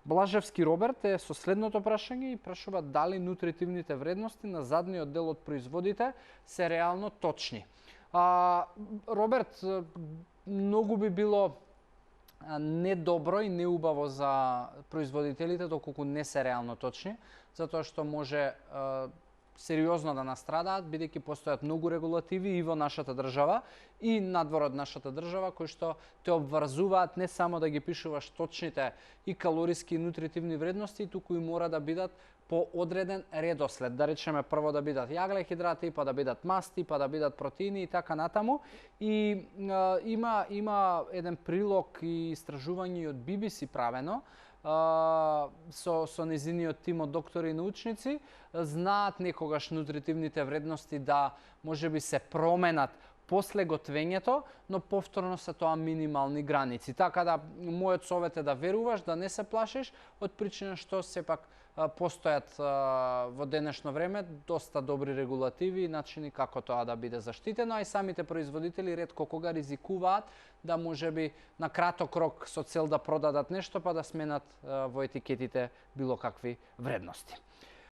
Блажевски Роберт е со следното прашање и прашува дали нутритивните вредности на задниот дел од производите се реално точни. Роберт, многу би било недобро и неубаво за производителите доколку не се реално точни, затоа што може сериозно да настрадаат, бидејќи постојат многу регулативи и во нашата држава и надвор од нашата држава, кои што те обврзуваат не само да ги пишуваш точните и калориски и нутритивни вредности, туку и мора да бидат по одреден редослед. Да речеме прво да бидат јаглехидрати, па да бидат масти, па да бидат протеини и така натаму. И има еден прилог и истражување од BBC правено, со незиниот тим од доктори и научници, знаат некогаш нутритивните вредности да можеби се променат после готвењето, но повторно се тоа минимални граници. Така да мојот совет е да веруваш, да не се плашиш, од причина што сепак постојат во денешно време доста добри регулативи и начини како тоа да биде заштитено, а и самите производители ретко кога ризикуваат да можеби на краток рок со цел да продадат нешто па да сменат во етикетите било какви вредности.